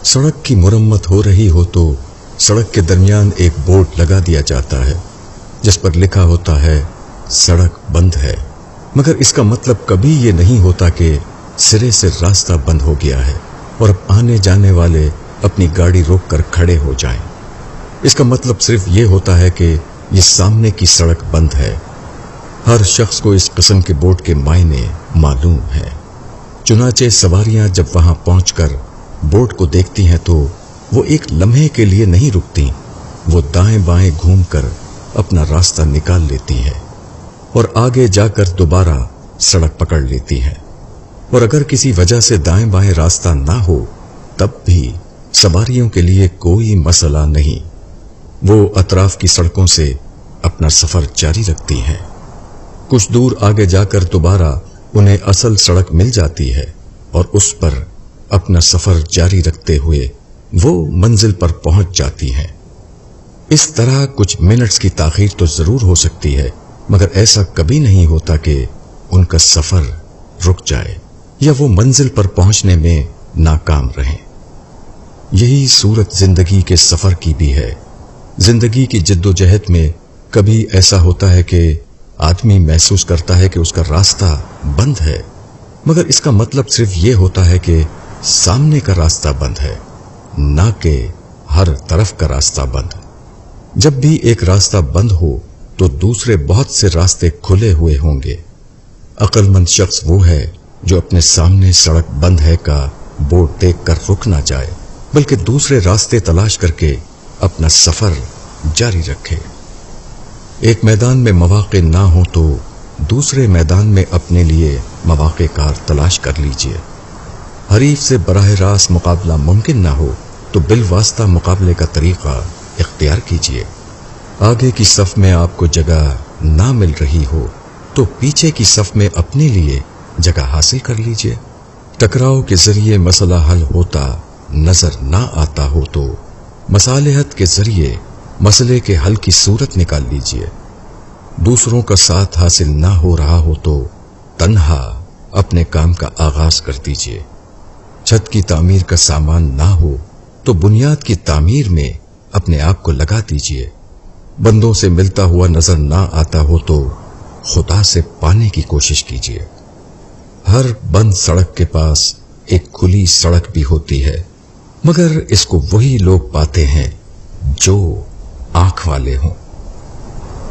सड़क की मुरम्मत हो रही हो तो सड़क के दरमियान एक बोर्ड लगा दिया जाता है जिस पर लिखा होता है सड़क बंद है, मगर इसका मतलब कभी ये नहीं होता कि सिरे से रास्ता बंद हो गया है और अब आने जाने वाले अपनी गाड़ी रोककर खड़े हो जाएं। इसका मतलब सिर्फ ये होता है कि ये सामने की सड़क बंद है। हर शख्स को इस किस्म के बोर्ड के मायने मालूम है। चुनाचे सवारियां जब वहां पहुंचकर बोर्ड को देखती हैं तो वो एक लम्हे के लिए नहीं रुकती, वो दाएं बाएं घूमकर अपना रास्ता निकाल लेती हैं और आगे जाकर दोबारा सड़क पकड़ लेती हैं। और अगर किसी वजह से दाएं बाएं रास्ता ना हो तब भी सवारियों के लिए कोई मसला नहीं, वो अतराफ की सड़कों से अपना सफर जारी रखती हैं। कुछ दूर आगे जाकर दोबारा उन्हें असल सड़क मिल जाती है और उस पर अपना सफर जारी रखते हुए वो मंजिल पर पहुंच जाती हैं। इस तरह कुछ मिनट्स की ताखीर तो जरूर हो सकती है, मगर ऐसा कभी नहीं होता कि उनका सफर रुक जाए या वो मंजिल पर पहुंचने में नाकाम रहें। यही सूरत जिंदगी के सफर की भी है। जिंदगी की जिद्दोजहद में कभी ऐसा होता है कि आदमी महसूस करता है कि उसका रास्ता बंद है, मगर इसका मतलब सिर्फ ये होता है कि सामने का रास्ता बंद है, ना कि हर तरफ का रास्ता बंद। जब भी एक रास्ता बंद हो तो दूसरे बहुत से रास्ते खुले हुए होंगे। अक्लमंद शख्स वो है जो अपने सामने सड़क बंद है का बोर्ड देखकर रुक ना जाए, बल्कि दूसरे रास्ते तलाश करके अपना सफर जारी रखे। एक मैदान में मौके ना हो तो दूसरे मैदान में अपने लिए मौके कार तलाश कर लीजिए। हरीफ से बराह रास्त मुकाबला मुमकिन ना हो तो बिलवास्ता मुकाबले का तरीका इख्तियार कीजिए। आगे की सफ में आपको जगह ना मिल रही हो तो पीछे की सफ में अपने लिए जगह हासिल कर लीजिए। टकराव के जरिए मसला हल होता नजर ना आता हो तो मसालेहत के जरिए मसले के हल की सूरत निकाल लीजिए। दूसरों का साथ हासिल ना हो रहा हो तो तन्हा अपने काम का आगाज कर दीजिए। छत की तामीर का सामान ना हो तो बुनियाद की तामीर में अपने आप को लगा दीजिए। बंदों से मिलता हुआ नजर ना आता हो तो खुदा से पाने की कोशिश कीजिए। हर बंद सड़क के पास एक खुली सड़क भी होती है, मगर इसको वही लोग पाते हैं जो आंख वाले हों।